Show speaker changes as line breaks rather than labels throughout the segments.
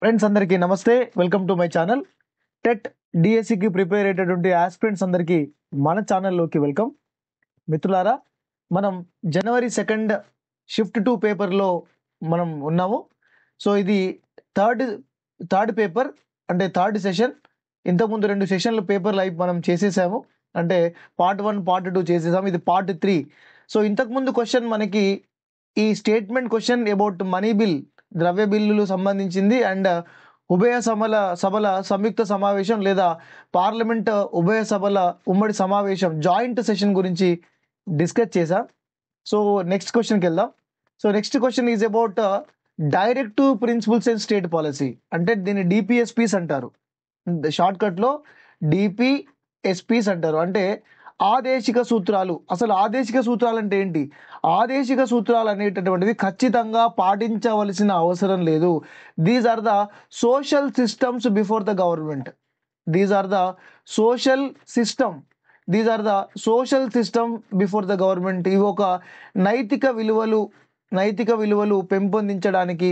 Friends అందరికీ నమస్తే. Welcome to my channel. TET డిఎస్సికి ప్రిపేర్ అయ్యేటటువంటి ఆస్పిరెంట్స్ అందరికీ మన ఛానల్లోకి వెల్కమ్. మిత్రులారా, మనం జనవరి 2 షిఫ్ట్ 2 పేపర్లో మనం ఉన్నాము. సో ఇది థర్డ్ పేపర్, అంటే థర్డ్ సెషన్. ఇంతకుముందు 2 సెషన్ల పేపర్లు అయి మనం చేసేసాము, అంటే పార్ట్ 1 పార్ట్ 2 చేసేసాము. ఇది పార్ట్ 3. సో ఇంతకుముందు క్వశ్చన్ మనకి ఈ statement question about money bill, ద్రవ్య బిల్లులు సంబంధించింది, అండ్ ఉభయ సభల సంయుక్త సమావేశం లేదా పార్లమెంట్ ఉభయ సభల ఉమ్మడి సమావేశం జాయింట్ సెషన్ గురించి డిస్కస్ చేసాం. సో నెక్స్ట్ క్వశ్చన్కి వెళ్దాం. So next question is about directive principles and state policy, అంటే దీన్ని డిపిఎస్పీస్ అంటారు. షార్ట్ కట్లో డిపిఎస్పీస్ అంటారు, అంటే ఆదేశిక సూత్రాలు. అసలు ఆదేశిక సూత్రాలు అంటే ఏంటి? ఆదేశిక సూత్రాలు అనేటటువంటివి ఖచ్చితంగా పాటించవలసిన అవసరం లేదు. These are the social systems before the government. These are the social system before the government. ఇవి ఒక నైతిక విలువలు పెంపొందించడానికి,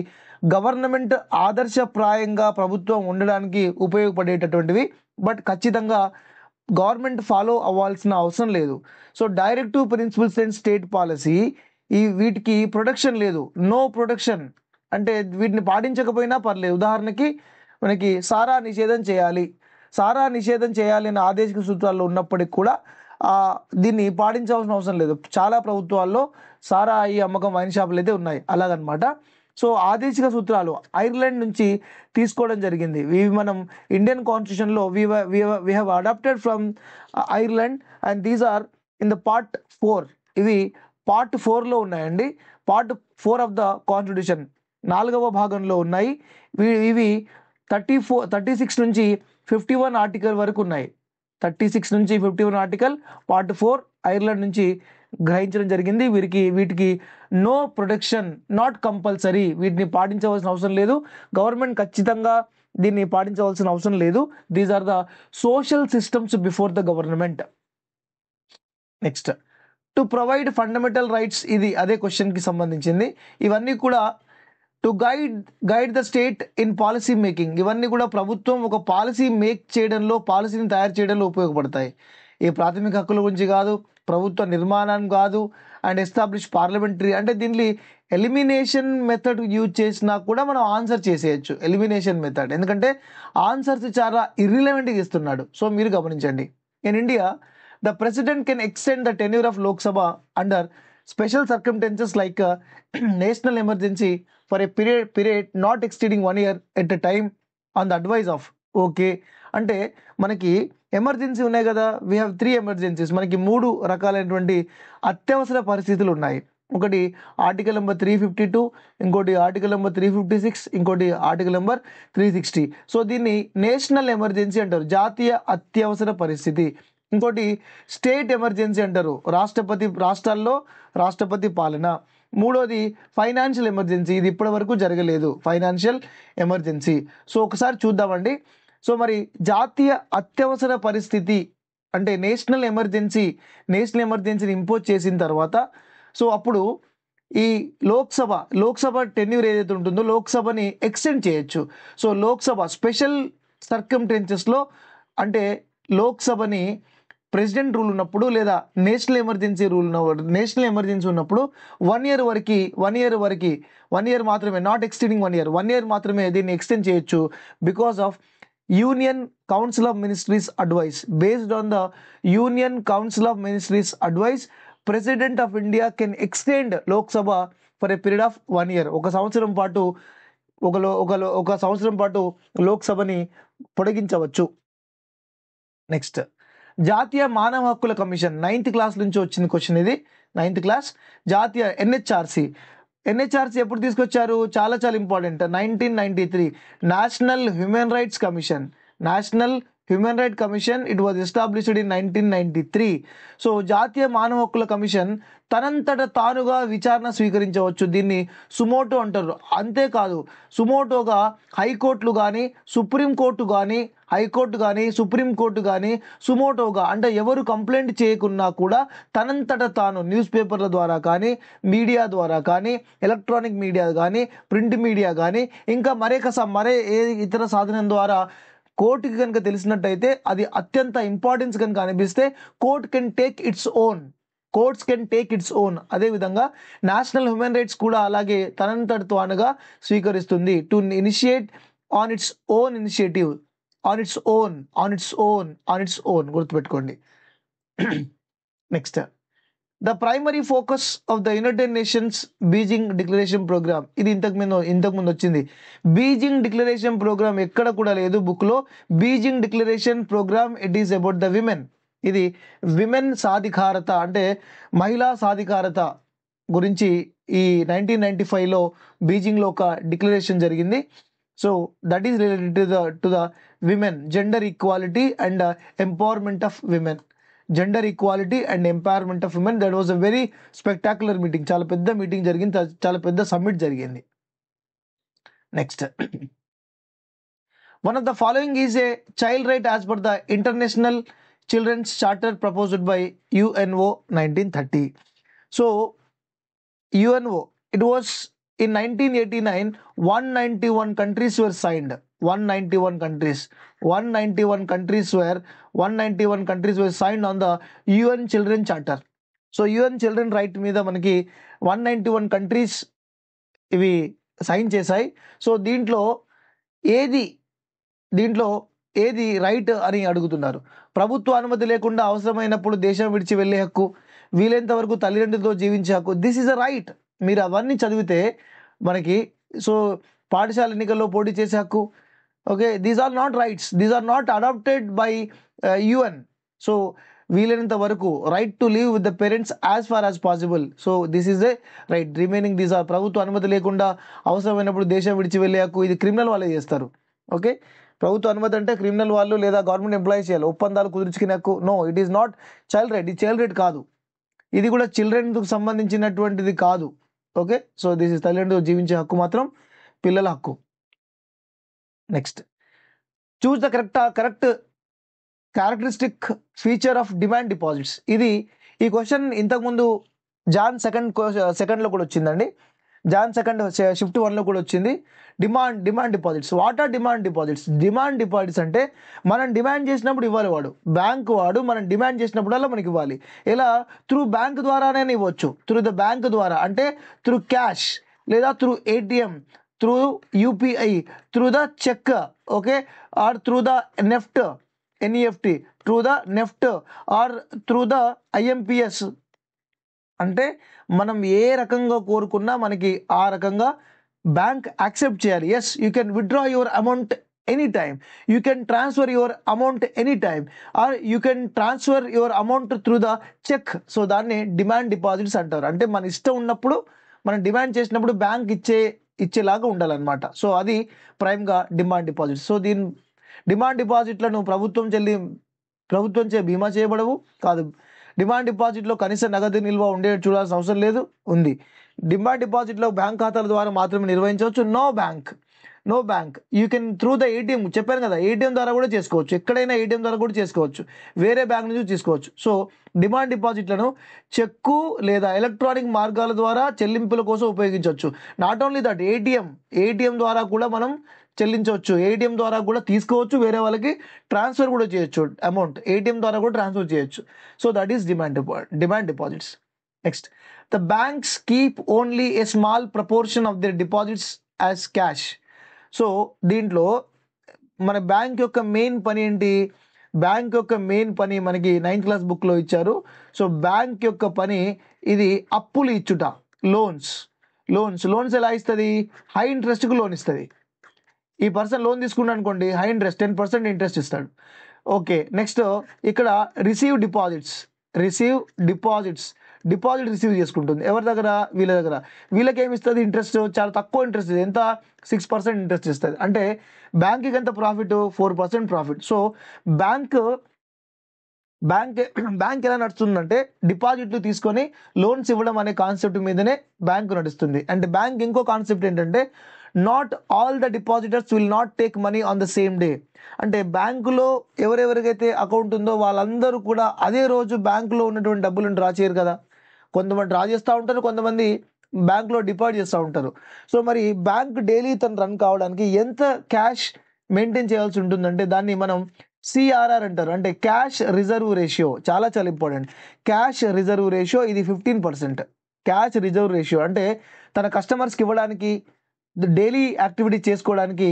గవర్నమెంట్ ఆదర్శప్రాయంగా ప్రభుత్వం ఉండడానికి ఉపయోగపడేటటువంటివి. బట్ ఖచ్చితంగా గవర్నమెంట్ ఫాలో అవ్వాల్సిన అవసరం లేదు. So directive principles and state policy, వీటికి ప్రొటెక్షన్ లేదు, నో ప్రొటెక్షన్. అంటే వీటిని పాటించకపోయినా పర్లేదు. ఉదాహరణకి మనకి సారా నిషేధం చేయాలి అనే ఆదేశిక సూత్రాల్లో ఉన్నప్పటికీ కూడా దీన్ని పాటించాల్సిన అవసరం లేదు. చాలా ప్రభుత్వాల్లో సారా ఈ అమ్మకం వైన్ షాపులు అయితే ఉన్నాయి, అలాగనమాట. సో ఆదేశిక సూత్రాలు ఐర్లాండ్ నుంచి తీసుకోవడం జరిగింది. ఇవి మనం ఇండియన్ కాన్స్టిట్యూషన్లో we have adopted from Ireland, and these are in the part 4. ఇవి పార్ట్ 4లో ఉన్నాయండి. పార్ట్ 4 ఆఫ్ ద కాన్స్టిట్యూషన్ 4వ భాగంలో ఉన్నాయి. ఇవి 36 నుంచి 51 ఆర్టికల్ వరకు ఉన్నాయి. 36 నుంచి 51 ఆర్టికల్ పార్ట్ 4 ఐర్లాండ్ నుంచి గ్రహించడం జరిగింది. వీటికి నో ప్రొటెక్షన్, నాట్ కంపల్సరీ. వీటిని పాటించవలసిన అవసరం లేదు. గవర్నమెంట్ ఖచ్చితంగా దీన్ని పాటించవలసిన అవసరం లేదు. These are the social systems before the government. Next, to provide fundamental rights. ఇది అదే క్వశ్చన్కి సంబంధించింది. ఇవన్నీ కూడా to guide the state in policy making. ఇవన్నీ కూడా ప్రభుత్వం ఒక పాలసీ పాలసీని తయారు చేయడంలో ఉపయోగపడతాయి. ఈ ప్రాథమిక హక్కుల గురించి కాదు, ప్రభుత్వ నిర్మాణం కాదు, అండ్ ఎస్టాబ్లిష్ పార్లమెంటరీ, అంటే దీన్ని ఎలిమినేషన్ మెథడ్ యూజ్ చేసినా కూడా మనం ఆన్సర్ చేసేయచ్చు. ఎలిమినేషన్ మెథడ్, ఎందుకంటే ఆన్సర్స్ చాలా ఇర్రిలవెంట్గా ఇస్తున్నాడు. సో మీరు గమనించండి. In India the president can extend the tenure of Lok Sabha under special circumstances like national emergency for a period not exceeding 1 year at a time on the advise of. Okay, అంటే మనకి emergency ఉన్నాయి కదా, we have 3 emergencies. మనకి 3 రకాలైనటువంటి అత్యవసర పరిస్థితులు ఉన్నాయి. ఒకటి ఆర్టికల్ నెంబర్ 352, ఇంకోటి ఆర్టికల్ నెంబర్ 356, ఇంకోటి ఆర్టికల్ నెంబర్ 360. సో దీన్ని నేషనల్ ఎమర్జెన్సీ అంటారు, జాతీయ అత్యవసర పరిస్థితి. ఇంకోటి స్టేట్ ఎమర్జెన్సీ అంటారు, రాష్ట్రాల్లో రాష్ట్రపతి పాలన. మూడోది ఫైనాన్షియల్ ఎమర్జెన్సీ, ఇది ఇప్పటి వరకు జరగలేదు, ఫైనాన్షియల్ ఎమర్జెన్సీ. సో ఒకసారి చూద్దామండి. సో మరి జాతీయ అత్యవసర పరిస్థితి అంటే నేషనల్ ఎమర్జెన్సీని ఇంపోజ్ చేసిన తర్వాత, సో అప్పుడు ఈ లోక్సభ టెన్యూర్ ఏదైతే ఉంటుందో లోక్సభని ఎక్స్టెండ్ చేయొచ్చు. సో లోక్సభ స్పెషల్ సర్కమ్స్టెన్సెస్లో, అంటే లోక్సభని ప్రెసిడెంట్ రూల్ ఉన్నప్పుడు లేదా నేషనల్ ఎమర్జెన్సీ ఉన్నప్పుడు 1 year మాత్రమే, నాట్ ఎక్స్టెండింగ్ 1 year మాత్రమే దీన్ని ఎక్స్టెండ్ చేయొచ్చు. Because of union council of ministries advice. Based on the union council of ministries advice, president of India can extend Lok Sabha for a period of 1 year. ఒక సంవత్సరం పాటు లోక్సభని పొడిగించవచ్చు. Next, జాతీయ మానవ హక్కుల కమిషన్ 9th క్లాస్ నుంచి వచ్చిన క్వశ్చన్ ఇది. 9th క్లాస్ జాతీయ ఎన్హెచ్ఆర్సి ఎప్పుడు తీసుకొచ్చారు? చాలా important. 1993 national human rights commission. National human right commission it was established in 1993. So జాతీయ మానవ హక్కుల కమిషన్ తనంతట తానుగా విచారణ స్వీకరించవచ్చు. దీన్ని సుమోటో అంటారు. అంతేకాదు సుమోటోగా హైకోర్టులు కానీ సుప్రీంకోర్టు కానీ హైకోర్టు కానీ సుప్రీంకోర్టు కానీ సుమోటోగా అంటే ఎవరు కంప్లైంట్ చేయకున్నా కూడా తనంతట తాను న్యూస్ పేపర్ల ద్వారా కానీ మీడియా ద్వారా కానీ ఎలక్ట్రానిక్ మీడియా కానీ ప్రింట్ మీడియా కానీ ఇంకా మరే ఏ ఇతర సాధనం ద్వారా కోర్టుకి కనుక తెలిసినట్టయితే అది అత్యంత ఇంపార్టెన్స్ కనుక అనిపిస్తే court can take its own. Courts can take its own. అదేవిధంగా నేషనల్ హ్యూమన్ రైట్స్ కూడా అలాగే తనంతట తానుగా స్వీకరిస్తుంది. To initiate on its own initiative, on its own గుర్తుపెట్టుకోండి. Next, the primary focus of the United Nations Beijing declaration programme. ఇది ఇంతకుముందు వచ్చింది. బీజింగ్ డిక్లరేషన్ ప్రోగ్రామ్ ఎక్కడ కూడా లేదు బుక్లో. Beijing declaration program it is about the women. ఇది విమెన్ సాధికారత అంటే మహిళా సాధికారత గురించి ఈ 1995లో బీజింగ్లో ఒక డిక్లరేషన్ జరిగింది. So that is related to the women, gender equality and empowerment of women. Gender equality and empowerment of women. That was a very spectacular meeting. చాలా పెద్ద మీటింగ్ జరిగింది, చాలా పెద్ద సమ్మిట్ జరిగింది. Next, one of the following is a child right as per the international children's charter proposed by UNO 1930. So UNO, it was in 1989 191 countries were signed. 191 countries were signed on the UN Children Charter. So UN Children Right మీద మనకి 191 countries ఇవి sign చేశాయి. So దీంట్లో ఏది right అని అడుగుతున్నారు. ప్రభుత్వ అనుమతి లేకుండా అవసరమైనప్పుడు దేశం విడిచి వెళ్ళే హక్కు, వీలైనంత వరకు తల్లిదండ్రులతో జీవించే హక్కు, దిస్ ఈజ్ అ రైట్. మీరు అవన్నీ చదివితే మనకి సో పాఠశాల ఎన్నికల్లో పోటీ చేసే హక్కు, okay, these are not rights, these are not adopted by UN. So వీలైనంత వరకు right to live with the parents as far as possible. So this is a right. Remaining these are ప్రభుత్వ అనుమతి లేకుండా అవసరమైనప్పుడు దేశం విడిచి వెళ్ళే హక్కు, ఇది క్రిమినల్ వాళ్ళే చేస్తారు. ఓకే, ప్రభుత్వ అనుమతి అంటే క్రిమినల్ వాళ్ళు లేదా గవర్నమెంట్ ఎంప్లాయీస్ చేయాలి, ఒప్పందాలు కుదుర్చుకునే హక్కు. No, it is not child right. ఇది చైల్డ్ రైట్ కాదు, ఇది కూడా చిల్డ్రన్కు సంబంధించినటువంటిది కాదు. ఓకే, సో దిస్ ఇస్ తల్లిదండ్రులు జీవించే హక్కు మాత్రం పిల్లల హక్కు. Next, choose the correct characteristic feature of demand deposits. ఈ క్వశ్చన్ ఇంతకుముందు జాన్ సెకండ్లో కూడా వచ్చిందండి. జాన్ సెకండ్ షిఫ్ట్ 1లో కూడా వచ్చింది. Demand deposits. What are demand deposits? Demand deposits అంటే మనం డిమాండ్ చేసినప్పుడు ఇవ్వాలి బ్యాంకు వాడు మనం డిమాండ్ చేసినప్పుడల్లా మనకి ఇవ్వాలి. ఎలా? త్రూ బ్యాంక్ ద్వారానే ఇవ్వచ్చు. త్రూ ద బ్యాంక్ ద్వారా అంటే త్రూ క్యాష్ లేదా through ATM, through UPI, through the cheque, okay, or through the NEFT, through the NEFT or through the IMPS. అంటే మనం ఏ రకంగా కోరుకున్నా మనకి ఆ రకంగా బ్యాంక్ యాక్సెప్ట్ చేయాలి. Yes, you can withdraw your amount any time, you can transfer your amount any time, or you can transfer your amount through the cheque. So దాన్ని డిమాండ్ డిపాజిట్స్ అంటారు. అంటే మన ఇష్టం ఉన్నప్పుడు మనం డిమాండ్ చేసినప్పుడు బ్యాంక్ ఇచ్చేలాగా ఉండాలన్నమాట. సో అది ప్రైమ్గా డిమాండ్ డిపాజిట్స్. సో దీని డిమాండ్ డిపాజిట్లను ప్రభుత్వంచే బీమా చేయబడవు కాదు. డిమాండ్ డిపాజిట్లో కనీస నగదు నిల్వ ఉండే చూడాల్సిన అవసరం లేదు, ఉంది. డిమాండ్ డిపాజిట్లో బ్యాంక్ ఖాతాల ద్వారా మాత్రమే నిర్వహించవచ్చు. No bank you can through the ATM. చెప్పాను కదా, ATM ద్వారా కూడా చేసుకోవచ్చు. ఎక్కడైనా ATM ద్వారా కూడా చేసుకోవచ్చు, వేరే బ్యాంక్ నుంచి తీసుకోవచ్చు. సో డిమాండ్ డిపాజిట్లను చెక్కు లేదా ఎలక్ట్రానిక్ మార్గాల ద్వారా చెల్లింపుల కోసం ఉపయోగించవచ్చు. నాట్ ఓన్లీ దట్, ATM ద్వారా కూడా మనం చెల్లించవచ్చు, ATM ద్వారా కూడా తీసుకోవచ్చు, వేరే వాళ్ళకి ట్రాన్స్ఫర్ కూడా చేయొచ్చు. అమౌంట్ ATM ద్వారా కూడా ట్రాన్స్ఫర్ చేయొచ్చు. So that is demand deposits. Next, the banks keep only a small proportion of the deposits as cash. So దీంట్లో మన బ్యాంక్ యొక్క మెయిన్ పని ఏంటి? బ్యాంక్ యొక్క మెయిన్ పని మనకి 9th క్లాస్ బుక్లో ఇచ్చారు. సో బ్యాంక్ యొక్క పని ఇది అప్పులు ఇచ్చుట, లోన్స్ ఎలా ఇస్తుంది? హై ఇంట్రెస్ట్కి లోన్ ఇస్తుంది. ఈ పర్సన్ లోన్ తీసుకున్నాడు అనుకోండి, హై ఇంట్రెస్ట్ 10% ఇంట్రెస్ట్ ఇస్తాడు. ఓకే, నెక్స్ట్ ఇక్కడ రిసీవ్ డిపాజిట్స్. డిపాజిట్ రిసీవ్ చేసుకుంటుంది ఎవరి దగ్గర, వీళ్ళ దగ్గర. వీళ్ళకి ఏమి ఇస్తుంది ఇంట్రెస్ట్, చాలా తక్కువ ఇంట్రెస్ట్, ఎంత 6% ఇంట్రెస్ట్ ఇస్తుంది. అంటే బ్యాంక్కి ఎంత profit, 4% profit. So bank bank bank ఎలా నడుస్తుందంటే డిపాజిట్లు తీసుకొని లోన్స్ ఇవ్వడం అనే కాన్సెప్ట్ మీదనే బ్యాంక్ నడుస్తుంది. అండ్ బ్యాంక్ ఇంకో కాన్సెప్ట్ ఏంటంటే not all the depositors will not take money on the same day. అంటే బ్యాంకులో ఎవరెవరికైతే అకౌంట్ ఉందో వాళ్ళందరూ కూడా అదే రోజు బ్యాంకులో ఉన్నటువంటి డబ్బులను డ్రా చేయరు కదా. కొంతమంది డ్రా చేస్తూ ఉంటారు, కొంతమంది బ్యాంక్లో డిపాజిట్ చేస్తూ ఉంటారు. సో మరి బ్యాంక్ డైలీ తను రన్ కావడానికి ఎంత క్యాష్ మెయింటైన్ చేయాల్సి ఉంటుందంటే దాన్ని మనం సిఆర్ఆర్ అంటారు. అంటే క్యాష్ రిజర్వ్ రేషియో. చాలా చాలా ఇంపార్టెంట్. క్యాష్ రిజర్వ్ రేషియో ఇది 15%. క్యాష్ రిజర్వ్ రేషియో అంటే తన కస్టమర్స్కి ఇవ్వడానికి, డైలీ యాక్టివిటీ చేసుకోవడానికి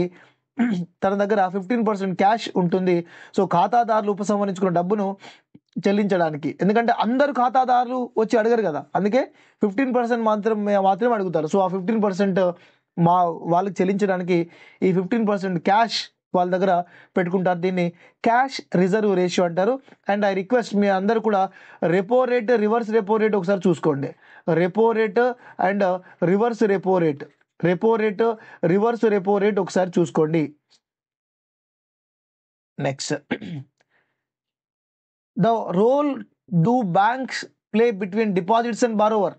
తన దగ్గర 15% క్యాష్ ఉంటుంది. సో ఖాతాదారులు ఉపసంహరించుకున్న డబ్బును చెల్లించడానికి. ఎందుకంటే అందరు ఖాతాదారులు వచ్చి అడగరు కదా, అందుకే 15% మాత్రమే అడుగుతారు. సో ఆ 15% వాళ్ళకి చెల్లించడానికి ఈ 15% క్యాష్ వాళ్ళ దగ్గర పెట్టుకుంటారు. దీన్ని క్యాష్ రిజర్వ్ రేషియో అంటారు. అండ్ ఐ రిక్వెస్ట్ మీ అందరూ కూడా repo rate, reverse repo rate ఒకసారి చూసుకోండి. Repo rate and reverse repo rate, repo rate, reverse repo rate ఒకసారి చూసుకోండి. Next, the role do banks play between deposits and borrower.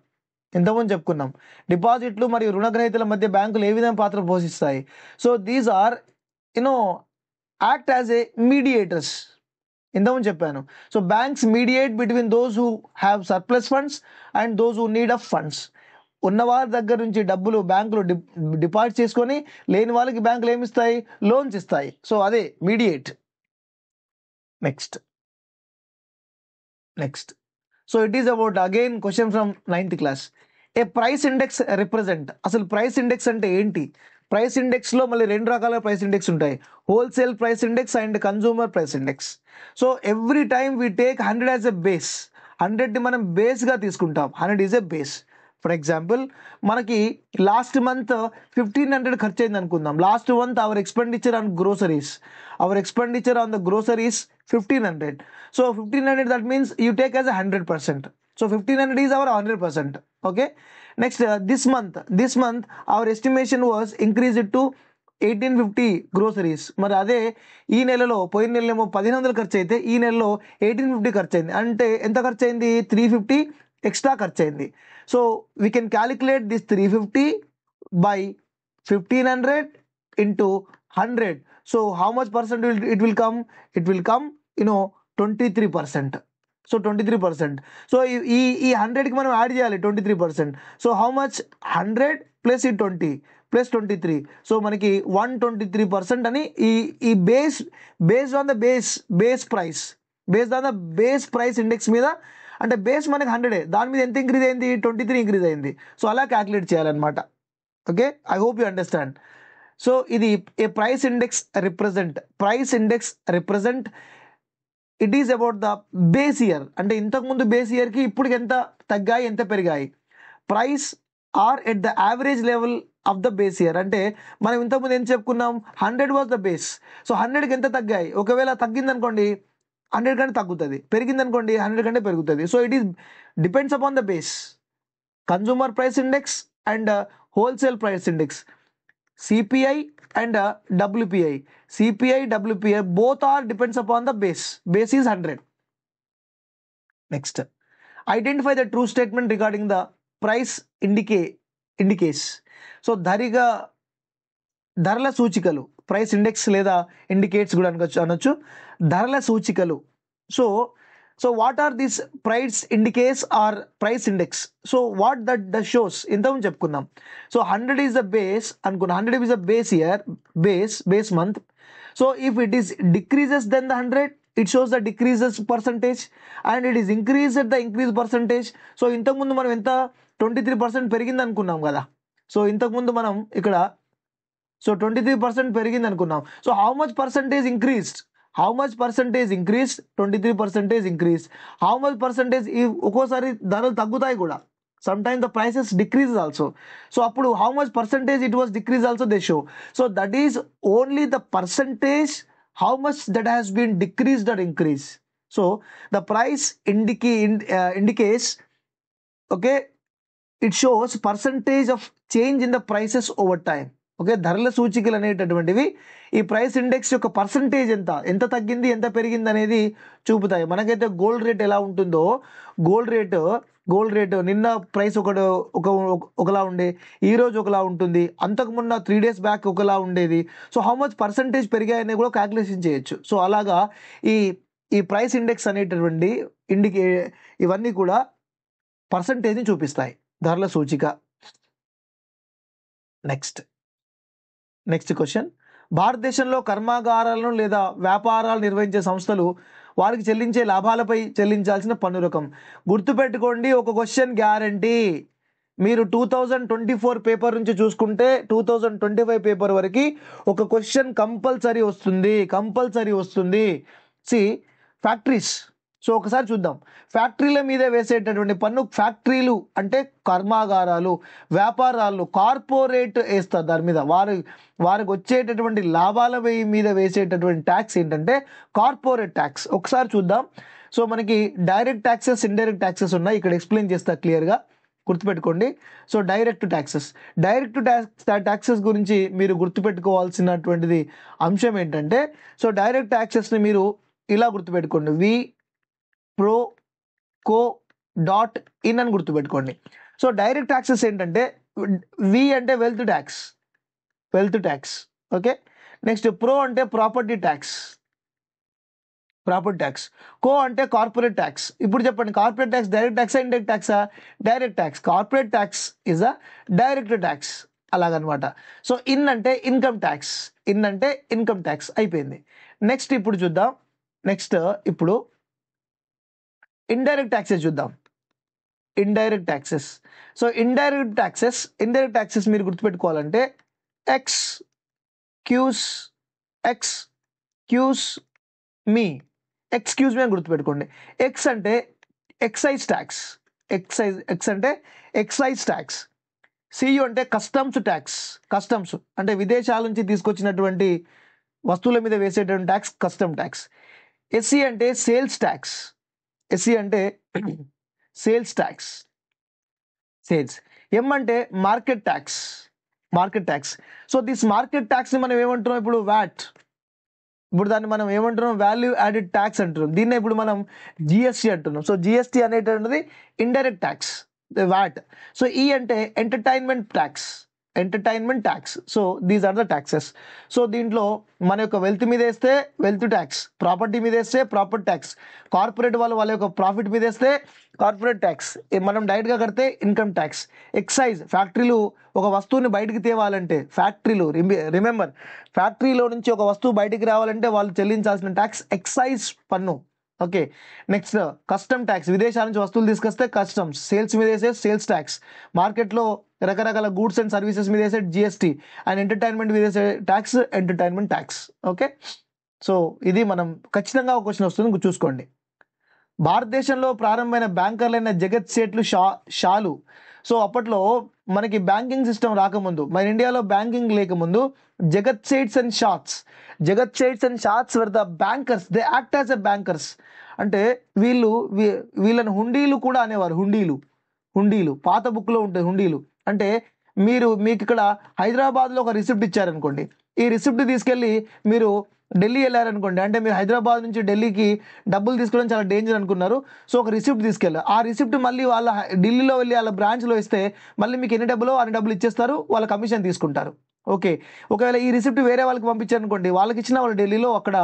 ఇంతకుముందు చెప్పుకున్నాం డిపాజిట్లు మరియు రుణగ్రహీతల మధ్య బ్యాంకులు ఏ విధంగా పాత్ర పోషిస్తాయి. So these are act as a mediators. ఇంతకుముందు చెప్పాను. So banks mediate between those who have surplus funds and those who need of funds. ఉన్నవారి దగ్గర నుంచి డబ్బులు బ్యాంకులు డిపాజిట్ చేసుకొని లేని వాళ్ళకి బ్యాంకులు ఏమి ఇస్తాయి, లోన్స్ ఇస్తాయి. సో అదే mediate. Next so it is about again question from 9th class. A price index represent. అసలు ప్రైస్ ఇండెక్స్ అంటే ఏంటి? ప్రైస్ ఇండెక్స్లో మళ్ళీ 2 రకాల ప్రైస్ ఇండెక్స్ ఉంటాయి, wholesale price index and consumer price index. So every time we take 100 as a base. 100ని మనం బేస్గా తీసుకుంటాం. 100 is a base. For example మనకి లాస్ట్ మంత్ 1500 ఖర్చు అయింది అనుకుందాం. Last month our expenditure on groceries, our expenditure on the groceries 1500. So 1500 that means you take as 100%. So 1500 is our 100%. Okay. Next this month our estimation was increased to 1850 groceries. మరి అదే ఈ నెలలో, పోయిన నెలలో 1500 ఖర్చు అయితే ఈ నెలలో 1850 ఖర్చు అయింది. అంటే ఎంత ఖర్చు అయింది? 350 ఎక్స్ట్రా ఖర్చు అయింది. So we can calculate this 350 by 1500 into 100. So how much percent it will come? It will come 23%. So 23%. So ఈ 100కి మనం యాడ్ చేయాలి 23%. So how much? 100 ప్లస్ ఈ 20 ప్లస్ 23. సో మనకి 123% అని ఈ based on the base price index మీద. అంటే base మనకి 100, దాని మీద ఎంత ఇంక్రీజ్ అయింది? 23 ఇంక్రీజ్ అయింది. సో అలా క్యాలిక్యులేట్ చేయాలన్నమాట. Okay, I hope you understand. So ఇది a price index represent it is about the base year. అంటే ఇంతకుముందు బేస్ ఇయర్కి ఇప్పటికి ఎంత తగ్గాయి, ఎంత పెరిగాయి. Price are at the average level of the base year. అంటే మనం ఇంతకుముందు ఏం చెప్పుకున్నాం? 100 వాజ్ ద బేస్. సో 100కి ఎంత తగ్గాయి? ఒకవేళ తగ్గింది అనుకోండి 100 కంటే తగ్గుతుంది, పెరిగింది అనుకోండి 100 కంటే పెరుగుతుంది. So it is depends upon the base. Consumer price index and wholesale price index, CPI and WPI. CPI, WPI both are depends upon the base. Base is 100. Next, identify the true statement regarding the price indicates. So ధరల సూచికలు, price index లేదా indicates కూడా అనొచ్చు. ధరల సూచికలు. So what are this price indicates or price index? So what that shows? ఇంతకుముందు చెప్పుకున్నాం. So 100 is the base అనుకున్నా. 100 is the base year, base month. So if it is decreases then the 100, it shows the decreases percentage, and it is increased the increase percentage. So ఇంతకుముందు మనం ఎంత 23% పెరిగింది అనుకున్నాం కదా. So ఇంతకుముందు మనం ఇక్కడ 23% పెరిగింది అనుకున్నాం. So how much percentage increased? 23% increase. How much percentage? ఒక్కోసారి ధరలు తగ్గుతాయి కూడా. Some time the prices decrease also. So అప్పుడు how much percentage it was decrease also they show. So that is only the percentage how much that has been decreased or increased. So the price indicates okay, it shows percentage of change in the prices over time. Okay, ధరల సూచికలు అనేటటువంటివి ఈ price index యొక్క percentage ఎంత తగ్గింది ఎంత పెరిగింది అనేది చూపుతాయి. మనకైతే గోల్డ్ రేట్ ఎలా ఉంటుందో, గోల్డ్ రేట్ నిన్న ప్రైస్ ఒకలా ఉండే, ఈ రోజు ఒకలా ఉంటుంది, అంతకుమున్న 3 days బ్యాక్ ఒకలా ఉండేది. సో హౌ మచ్ పర్సంటేజ్ పెరిగాయని కూడా క్యాల్కులేషన్ చేయొచ్చు. సో అలాగా ఈ ఈ ప్రైస్ ఇండెక్స్ అనేటటువంటి ఇవన్నీ కూడా పర్సంటేజ్ని చూపిస్తాయి, ధరల సూచిక. నెక్స్ట్ క్వశ్చన్, భారతదేశంలో కర్మాగారాలను లేదా వ్యాపారాలు నిర్వహించే సంస్థలు వారికి చెల్లించే లాభాలపై చెల్లించాల్సిన పన్ను రకం. గుర్తుపెట్టుకోండి, ఒక క్వశ్చన్ గ్యారంటీ. మీరు 2024 పేపర్ నుంచి చూసుకుంటే 2025 పేపర్ వరకు ఒక క్వశ్చన్ కంపల్సరీ వస్తుంది. C factories. సో ఒకసారి చూద్దాం, ఫ్యాక్టరీల మీద వేసేటటువంటి పన్ను, ఫ్యాక్టరీలు అంటే కర్మాగారాలు, వ్యాపారాలు, కార్పొరేట్ వేస్తారు దాని మీద, వారికి వచ్చేటటువంటి లాభాల మీద వేసేటటువంటి ట్యాక్స్ ఏంటంటే కార్పొరేట్ ట్యాక్స్. ఒకసారి చూద్దాం. సో మనకి డైరెక్ట్ ట్యాక్సెస్, ఇండైరెక్ట్ ట్యాక్సెస్ ఉన్నాయి, ఇక్కడ ఎక్స్ప్లెయిన్ చేస్తా క్లియర్గా, గుర్తుపెట్టుకోండి. సో డైరెక్ట్ ట్యాక్సెస్ గురించి మీరు గుర్తుపెట్టుకోవాల్సినటువంటిది అంశం ఏంటంటే, సో డైరెక్ట్ ట్యాక్సెస్ని మీరు ఇలా గుర్తుపెట్టుకోండి, VPRO.co.in అని గుర్తుపెట్టుకోండి. సో డైరెక్ట్ ట్యాక్సెస్ ఏంటంటే, వి అంటే wealth tax. Okay, next pro అంటే ప్రాపర్టీ ట్యాక్స్, కో అంటే కార్పొరేట్ ట్యాక్స్. ఇప్పుడు చెప్పండి, కార్పొరేట్ ట్యాక్స్ డైరెక్ట్ ట్యాక్సా ఇండైరెక్ట్ ట్యాక్సా? Direct tax. Corporate tax is a direct tax, అలాగనమాట. సో ఇన్ అంటే ఇన్కమ్ ట్యాక్స్ అయిపోయింది. నెక్స్ట్ ఇప్పుడు చూద్దాం, ఇప్పుడు ఇండైరెక్ట్ ట్యాక్సెస్ చూద్దాం. ఇండైరెక్ట్ ట్యాక్సెస్ మీరు గుర్తుపెట్టుకోవాలంటే ఎక్స్క్యూజ్ మీ అని గుర్తుపెట్టుకోండి. ఎక్స్ అంటే ఎక్సైజ్ ట్యాక్స్. సియు అంటే కస్టమ్స్ అంటే విదేశాల నుంచి తీసుకొచ్చినటువంటి వస్తువుల మీద వేసేటువంటి ట్యాక్స్, కస్టమ్ ట్యాక్స్. ఎస్సీ అంటే సేల్స్ ట్యాక్స్. ఎం అంటే market tax. So this market ట్యాక్స్ని మనం ఏమంటున్నాం ఇప్పుడు? వ్యాట్. ఇప్పుడు దాన్ని మనం ఏమంటున్నాం? వాల్యూ యాడెడ్ ట్యాక్స్ అంటున్నాం. దీన్నే ఇప్పుడు మనం జిఎస్టీ అంటున్నాం. సో జిఎస్టీ అనేటువంటిది ఇండైరెక్ట్ ట్యాక్స్, వ్యాట్. సో ఈ అంటే entertainment tax. So these are the taxes. So దీంట్లో మన యొక్క వెల్త్ మీద వేస్తే వెల్త్ ట్యాక్స్, ప్రాపర్టీ మీద వేస్తే ప్రాపర్టీ ట్యాక్స్, కార్పొరేట్ వాళ్ళ యొక్క ప్రాఫిట్ మీద వేస్తే కార్పొరేట్ ట్యాక్స్, మనం డైరెక్ట్గా కడితే ఇన్కమ్ ట్యాక్స్. ఎక్సైజ్, ఫ్యాక్టరీలు ఒక వస్తువుని బయటికి తేవాలంటే, రిమెంబర్ ఫ్యాక్టరీలో నుంచి ఒక వస్తువు బయటికి రావాలంటే వాళ్ళు చెల్లించాల్సిన ట్యాక్స్ ఎక్సైజ్ పన్ను. ఓకే, నెక్స్ట్ కస్టమ్ ట్యాక్స్, విదేశాల నుంచి వస్తువులు తీసుకొస్తే కస్టమ్స్. సేల్స్ మీద వేసే సేల్స్ ట్యాక్స్, మార్కెట్లో రకరకాల గూడ్స్ అండ్ సర్వీసెస్ మీద వేసే జిఎస్టీ, అండ్ ఎంటర్టైన్మెంట్ మీద వేసే tax entertainment tax. Okay, so ఇది మనం ఖచ్చితంగా ఒక క్వశ్చన్ వస్తుంది, చూసుకోండి. భారతదేశంలో ప్రారంభమైన బ్యాంకర్లైన జగత్ సేట్లు షాలు. సో అప్పట్లో మనకి బ్యాంకింగ్ సిస్టమ్ రాకముందు, మన ఇండియాలో బ్యాంకింగ్ లేకముందు జగత్ Seths and shots were the bankers. They act as a bankers. అంటే వీళ్ళని హుండీలు కూడా అనేవారు. హుండీలు పాత బుక్లో ఉంటాయి హుండీలు. అంటే మీకు ఇక్కడ హైదరాబాద్లో ఒక రిసిప్ట్ ఇచ్చారనుకోండి, ఈ రిసిప్ట్ తీసుకెళ్ళి మీరు ఢిల్లీ వెళ్ళారనుకోండి, అంటే మీరు హైదరాబాద్ నుంచి ఢిల్లీకి డబ్బులు తీసుకోవడం చాలా డేంజర్ అనుకున్నారు. సో ఒక రిసిప్ట్ తీసుకెళ్ళారు. ఆ రిసిప్ట్ మళ్ళీ వాళ్ళ ఢిల్లీలో వెళ్ళి వాళ్ళ బ్రాంచ్లో ఇస్తే మళ్ళీ మీకు ఎన్ని డబ్బులు అన్ని డబ్బులు ఇచ్చేస్తారు, వాళ్ళ కమిషన్ తీసుకుంటారు. ఓకే, ఒకవేళ ఈ రిసిప్ట్ వేరే వాళ్ళకి పంపించారనుకోండి, వాళ్ళకి ఇచ్చిన వాళ్ళు ఢిల్లీలో అక్కడ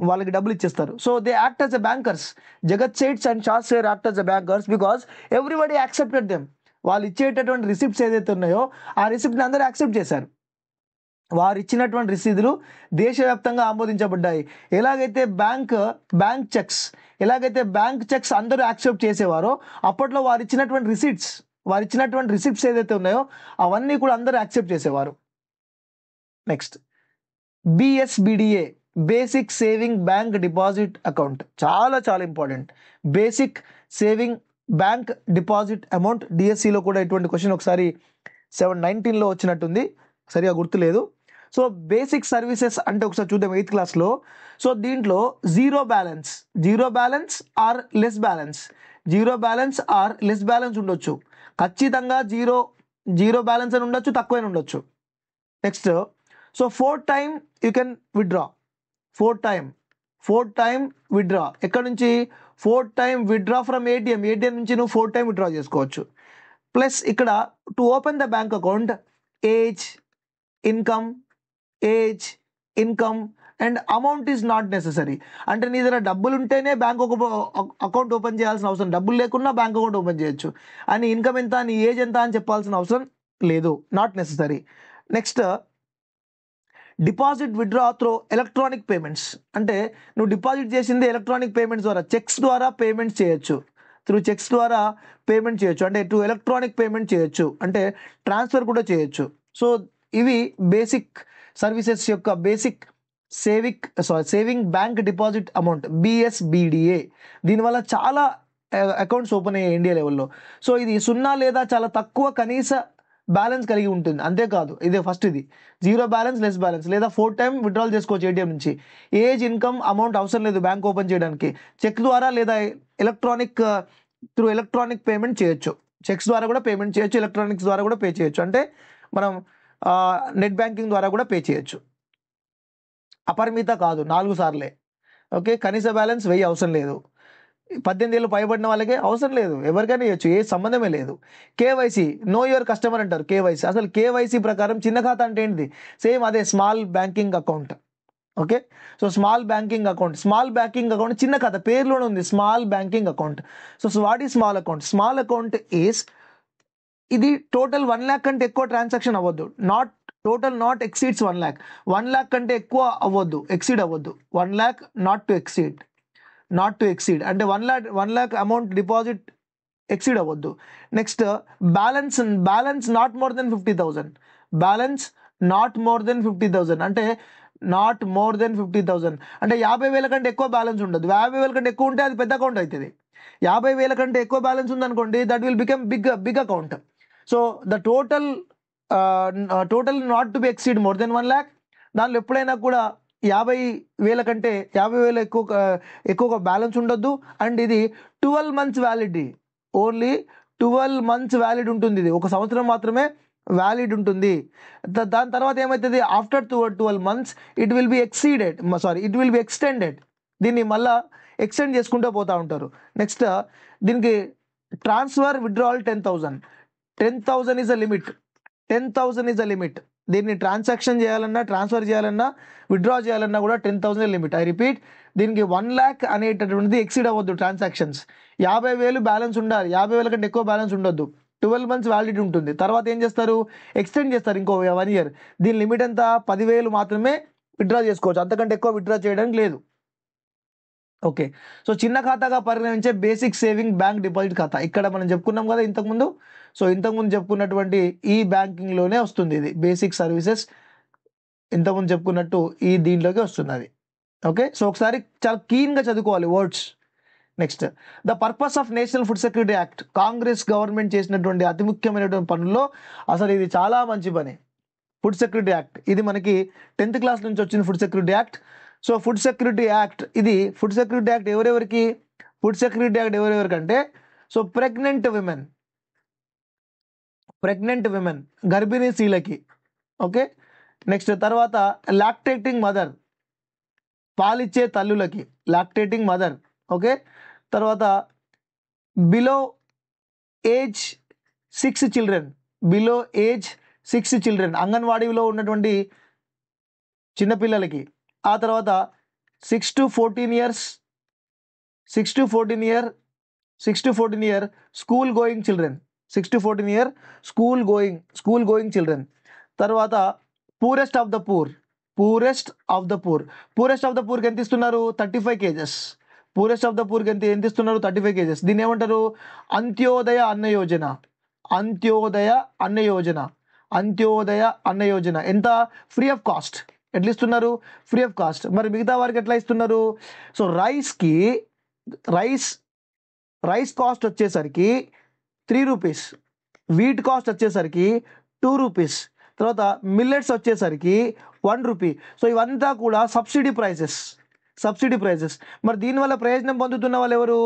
వాళ్ళకి డబ్బులు ఇచ్చేస్తారు. So they act as a bankers. Jagat Seths and షాట్స్ act as a bankers because everybody accepted them. వాళ్ళు ఇచ్చేటటువంటి రిసిప్ట్స్ ఏదైతే ఉన్నాయో ఆ రిసిప్ట్ని అందరూ యాక్సెప్ట్ చేశారు. వారు ఇచ్చినటువంటి రసీదులు దేశవ్యాప్తంగా ఆమోదించబడ్డాయి. ఎలాగైతే బ్యాంక్ చెక్స్ అందరూ యాక్సెప్ట్ చేసేవారో, అప్పట్లో వారు ఇచ్చినటువంటి రిసిప్ట్స్ ఏదైతే ఉన్నాయో అవన్నీ కూడా అందరూ యాక్సెప్ట్ చేసేవారు. Next BSBDA, basic saving bank deposit account. చాలా చాలా important. Basic saving bank deposit amount. డిఎస్సిలో కూడా ఇటువంటి క్వశ్చన్ ఒకసారి 719లో వచ్చినట్టుంది, సరిగా గుర్తులేదు. సో బేసిక్ సర్వీసెస్ అంటే ఒకసారి చూద్దాం 8th క్లాస్లో. సో దీంట్లో zero balance or less balance, zero balance or less balance ఉండొచ్చు. ఖచ్చితంగా జీరో బ్యాలెన్స్ అని ఉండొచ్చు, తక్కువైనా ఉండొచ్చు. Next, so 4 time you can withdraw. 4 time withdraw ఎక్కడ నుంచి? 4 టైమ్ విత్డ్రా ఫ్రమ్ ఏటీఎం నుంచి నువ్వు 4 టైమ్ విత్డ్రా చేసుకోవచ్చు. ప్లస్ ఇక్కడ to open the bank account age income and amount is not necessary. అంటే నీ దగ్గర డబ్బులు ఉంటేనే బ్యాంక్ అకౌంట్ ఓపెన్ చేయాల్సిన అవసరం, డబ్బులు లేకున్నా బ్యాంక్ అకౌంట్ ఓపెన్ చేయొచ్చు. అని ఇన్కమ్ ఎంత, నీ ఏజ్ ఎంత అని చెప్పాల్సిన అవసరం లేదు, not necessary. Next, deposit withdraw through electronic payments. అంటే నువ్వు డిపాజిట్ చేసింది ఎలక్ట్రానిక్ పేమెంట్స్ ద్వారా, చెక్స్ ద్వారా పేమెంట్స్ చేయొచ్చు. చెక్స్ ద్వారా పేమెంట్ చేయొచ్చు, అంటే ఎలక్ట్రానిక్ పేమెంట్ చేయొచ్చు, అంటే ట్రాన్స్ఫర్ కూడా చేయొచ్చు. సో ఇవి బేసిక్ సర్వీసెస్ యొక్క basic saving bank deposit amount, BSBDA. దీనివల్ల చాలా అకౌంట్స్ ఓపెన్ అయ్యాయి ఇండియా లెవెల్లో. సో ఇది 0 లేదా చాలా తక్కువ కనీస బ్యాలెన్స్ కలిగి ఉంటుంది. అంతేకాదు, ఇదే ఫస్ట్, ఇది జీరో బ్యాలెన్స్, లెస్ బ్యాలెన్స్, లేదా 4 టైమ్ విత్డ్రాల్ చేసుకోవచ్చు ఏటీఎం నుంచి. ఏజ్, ఇన్కమ్, అమౌంట్ అవసరం లేదు బ్యాంక్ ఓపెన్ చేయడానికి. చెక్ ద్వారా లేదా ఎలక్ట్రానిక్ పేమెంట్ చేయొచ్చు. చెక్స్ ద్వారా కూడా పేమెంట్ చేయొచ్చు, ఎలక్ట్రానిక్స్ ద్వారా కూడా పే చేయొచ్చు. అంటే మనం నెట్ బ్యాంకింగ్ ద్వారా కూడా పే చేయొచ్చు. అపరిమిత కాదు, 4 సార్లే. ఓకే, కనీస బ్యాలెన్స్ 1000 అవసరం లేదు. 18 ఏళ్ళు పైబడిన వాళ్ళకే అవసరం లేదు, ఎవరికైనా ఇవ్వచ్చు, ఏ సంబంధమే లేదు. కేవైసీ, నో యువర్ కస్టమర్ అంటారు. కేవైసీ, అసలు కేవైసీ ప్రకారం చిన్న ఖాతా అంటే ఏంటిది? సేమ్ అదే small banking account. Okay, so small banking account చిన్న ఖాతా, పేరులోనే ఉంది small banking account. So what ఈ small account? Small account is, ఇది టోటల్ 1 lakh కంటే ఎక్కువ ట్రాన్సాక్షన్ అవ్వద్దు. Not exceeds 1 lakh. 1 lakh కంటే ఎక్కువ అవ్వద్దు, ఎక్సీడ్ అవ్వద్దు. 1 lakh నాట్ టు ఎక్సీడ్ అంటే 1 lakh అమౌంట్ డిపాజిట్ ఎక్సీడ్ అవ్వద్దు. Next, balance not more than 50,000. Balance not more than 50,000 అంటే 50,000 కంటే ఎక్కువ బ్యాలెన్స్ ఉండదు. 50,000 కంటే ఎక్కువ ఉంటే అది పెద్ద అకౌంట్ అవుతుంది. 50,000 కంటే ఎక్కువ బ్యాలెన్స్ ఉందనుకోండి, that will become big account. So the total not to be exceed more than 1 lakh. దానిలో ఎప్పుడైనా కూడా 50,000 కంటే 50,000 ఎక్కువగా బ్యాలెన్స్ ఉండొద్దు. అండ్ ఇది 12 months validity, only 12 months valid ఉంటుంది. ఇది 1 సంవత్సరం మాత్రమే వ్యాలిడ్ ఉంటుంది. దాని తర్వాత ఏమవుతుంది? After 12 months it will be extended. దీన్ని మళ్ళా ఎక్స్టెండ్ చేసుకుంటూ పోతూ ఉంటారు. నెక్స్ట్, దీనికి transfer withdrawal 10,000 is a limit. 10,000 is a limit. దీన్ని ట్రాన్సాక్షన్ చేయాలన్నా, ట్రాన్స్ఫర్ చేయాలన్నా, విత్డ్రా చేయాలన్నా కూడా 10,000 లిమిట్. ఐ రిపీట్, దీనికి 1 lakh అనేటటువంటిది ఎక్సీడ్ అవ్వద్దు ట్రాన్సాక్షన్స్. 50,000 బ్యాలెన్స్ ఉండాలి, 50,000 కంటే ఎక్కువ బ్యాలెన్స్ ఉండొద్దు. 12 months వ్యాలిడిటీ ఉంటుంది. తర్వాత ఏం చేస్తారు? ఎక్స్టెండ్ చేస్తారు ఇంకో 1 year. దీని లిమిట్ ఎంత? 10,000 మాత్రమే విత్డ్రా చేసుకోవచ్చు, అంతకంటే ఎక్కువ విత్డ్రా చేయడానికి లేదు. ఓకే, సో చిన్న ఖాతాగా పరిగణించే బేసిక్ సేవింగ్ బ్యాంక్ డిపాజిట్ ఖాతా ఇక్కడ మనం చెప్పుకున్నాం కదా ఇంతకుముందు. సో ఇంతకుముందు చెప్పుకున్నటువంటి ఈ బ్యాంకింగ్లోనే వస్తుంది. ఇది బేసిక్ సర్వీసెస్ ఇంతకుముందు చెప్పుకున్నట్టు దీంట్లోకి వస్తుంది అది. ఓకే, సో ఒకసారి చాలా క్లీన్గా చదువుకోవాలి words. Next, the purpose of national food security act. Congress government చేసినటువంటి అతి ముఖ్యమైనటువంటి పనుల్లో అసలు ఇది చాలా మంచి పని. ఫుడ్ సెక్యూరిటీ యాక్ట్ ఇది మనకి 10th class నుంచి వచ్చింది. Food security act. So food security act ఎవరెవరికి? ఫుడ్ సెక్యూరిటీ యాక్ట్ ఎవరెవరికంటే, సో ప్రెగ్నెంట్ విమెన్ గర్భిణీ స్త్రీలకి. ఓకే, నెక్స్ట్ తర్వాత లాక్టేటింగ్ మదర్, పాలిచ్చే తల్లులకి, లాక్టేటింగ్ మదర్. ఓకే, తర్వాత బిలో ఏజ్ 6 చిల్డ్రన్, అంగన్వాడీలో ఉన్నటువంటి చిన్నపిల్లలకి. ఆ తర్వాత 6 to 14 year school going children. 6 to 14 year school going children. తర్వాత పూరెస్ట్ ఆఫ్ ద పూర్ ఎంత ఇస్తున్నారు? 35 kgs. Poorest of the poor ఎంత ఇస్తున్నారు? 35 kgs. దీన్ని ఏమంటారు? అంత్యోదయ అన్న యోజన. ఎంత? Free of cost. ఎట్లా ఇస్తున్నారు? Free of cost. మరి మిగతా వారికి ఎట్లా ఇస్తున్నారు? సో రైస్ కాస్ట్ వచ్చేసరికి 3 rupees, వీట్ కాస్ట్ వచ్చేసరికి 2 rupees, తర్వాత మిల్లెట్స్ వచ్చేసరికి 1 rupee. సో ఇవంతా కూడా సబ్సిడీ ప్రైసెస్. Subsidy prices. మరి దీనివల్ల ప్రయోజనం పొందుతున్న వాళ్ళు ఎవరు?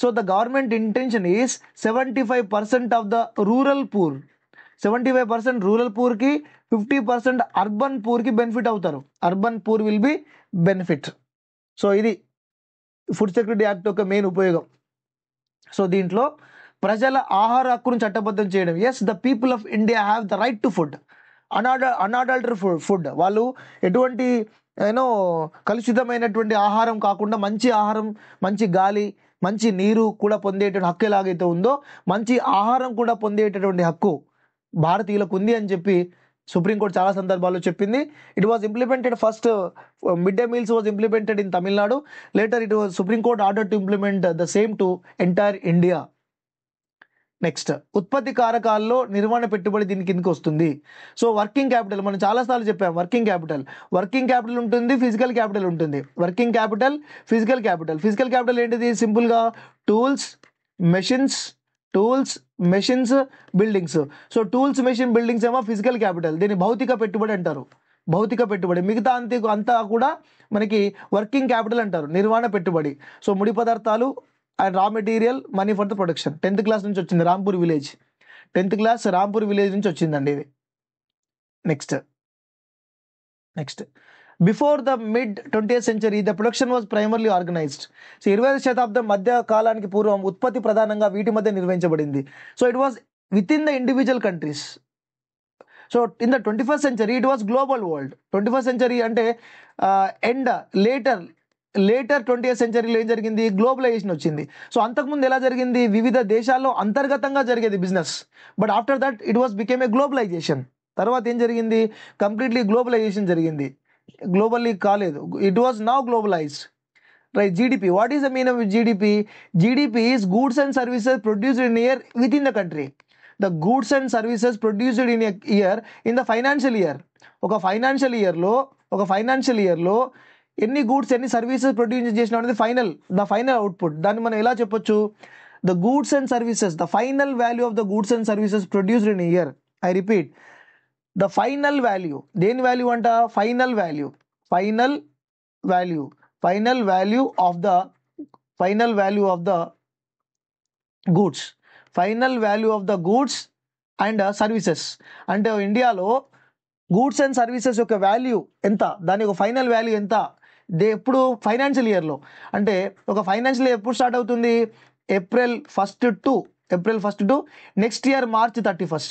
So the government intention is 75% of the rural poor, 75% rural పూర్కి, 50% అర్బన్ పూర్కి బెనిఫిట్ అవుతారు. Urban poor will be benefit. So ఇది ఫుడ్ సెక్యూరిటీ యాక్ట్ యొక్క మెయిన్ ఉపయోగం. సో దీంట్లో ప్రజల ఆహార హక్కును చట్టబద్ధం చేయడం. Yes, the people of India have the right to food, unadultery food. వాళ్ళు ఎటువంటి కలుషితమైనటువంటి ఆహారం కాకుండా మంచి ఆహారం, మంచి గాలి, మంచి నీరు కూడా పొందేటువంటి హక్కు ఎలాగైతే ఉందో, మంచి ఆహారం కూడా పొందేటటువంటి హక్కు భారతీయులకు ఉంది అని చెప్పి సుప్రీంకోర్టు చాలా సందర్భాల్లో చెప్పింది. It was implemented first, mid day meals was implemented in Tamil Nadu. Later it was supreme court order to implement the same to entire India. Next, ఉత్పత్తి కారకాల్లో నిర్వహణ పెట్టుబడి దీని కిందకి వస్తుంది. సో వర్కింగ్ క్యాపిటల్ మనం చాలాసార్లు చెప్పాం. వర్కింగ్ క్యాపిటల్ ఉంటుంది, ఫిజికల్ క్యాపిటల్ ఉంటుంది. వర్కింగ్ క్యాపిటల్, ఫిజికల్ క్యాపిటల్ ఏంటిది? సింపుల్గా tools, machines, buildings. So tools, machine, buildings ఏమో ఫిజికల్ క్యాపిటల్, దీన్ని భౌతిక పెట్టుబడి అంటారు. మిగతా అంతా కూడా మనకి వర్కింగ్ క్యాపిటల్ అంటారు, నిర్వహణ పెట్టుబడి. సో ముడి పదార్థాలు and raw material, money for the production. 10th class నుంచి వచ్చింది, రాంపూర్ విలేజ్ నుంచి వచ్చిందండి ఇది. Next before the mid 20th century the production was primarily organised. So 20వ శతాబ్దం మధ్య కాలానికి పూర్వం ఉత్పత్తి ప్రధానంగా వీటి మధ్య నిర్వహించబడింది. So it was within the individual countries. So in the 21st century it was global world. 21st century అంటే లేటర్ 20th centuryలో ఏం జరిగింది? గ్లోబలైజేషన్ వచ్చింది. సో అంతకుముందు ఎలా జరిగింది? వివిధ దేశాల్లో అంతర్గతంగా జరిగేది business. But after that it was became a globalization. తర్వాత ఏం జరిగింది? కంప్లీట్లీ గ్లోబలైజేషన్ జరిగింది. గ్లోబల్లీ కాలేదు, it was now globalized. Right. GDP, what is the mean of GDP? GDP is goods and services produced in year within the country. The goods and services produced in year in the financial year. ఒక financial ఇయర్లో ఎన్ని goods, ఎన్ని services produce చేసిన అనేది the final output. దాన్ని మనం ఎలా చెప్పొచ్చు? The goods and services, the final value of the goods and services produced in year. I repeat, the final value. దేని వాల్యూ అంట? Final value of the goods and services. అంటే ఇండియాలో goods and services యొక్క value ఎంత, దాని యొక్క final value ఎంత? ఎప్పుడు? ఫైనాన్షియల్ ఇయర్లో. అంటే ఒక ఫైనాన్షియల్ ఇయర్ ఎప్పుడు స్టార్ట్ అవుతుంది? April 1 to next year March 31.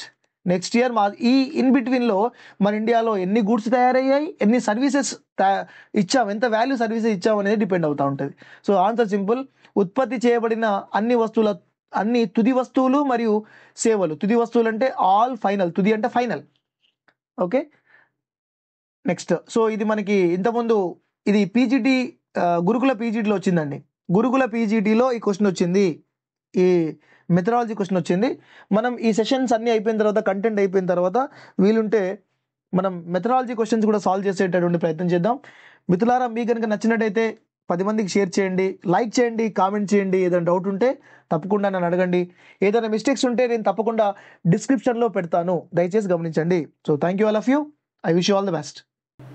ఈ ఇన్ బిట్వీన్లో మన ఇండియాలో ఎన్ని గూడ్స్ తయారయ్యాయి, ఎన్ని సర్వీసెస్ ఇచ్చాం, ఎంత వాల్యూ సర్వీసెస్ ఇచ్చాం అనేది డిపెండ్ అవుతూ ఉంటుంది. So answer simple. ఉత్పత్తి చేయబడిన అన్ని తుది వస్తువులు మరియు సేవలు. తుది వస్తువులు అంటే ఆల్ ఫైనల్, తుది అంటే ఫైనల్. ఓకే. నెక్స్ట్, సో ఇది మనకి ఇంతకుముందు ఇది పీజీటీ, గురుకుల పీజీటీలో వచ్చిందండి. గురుకుల పీజీటీలో ఈ క్వశ్చన్ వచ్చింది, ఈ మెథడాలజీ క్వశ్చన్ వచ్చింది. మనం ఈ సెషన్స్ అన్నీ అయిపోయిన తర్వాత, కంటెంట్ అయిపోయిన తర్వాత వీలుంటే మనం మెథడాలజీ క్వశ్చన్స్ కూడా సాల్వ్ చేసేటటువంటి ప్రయత్నం చేద్దాం. మిత్రులారా, మీకు కనుక నచ్చినట్టయితే 10 మందికి షేర్ చేయండి, లైక్ చేయండి, కామెంట్ చేయండి. ఏదైనా డౌట్ ఉంటే తప్పకుండా నన్ను అడగండి. ఏదైనా మిస్టేక్స్ ఉంటే నేను తప్పకుండా డిస్క్రిప్షన్లో పెడతాను, దయచేసి గమనించండి. So thank you all of you. I wish you all the best.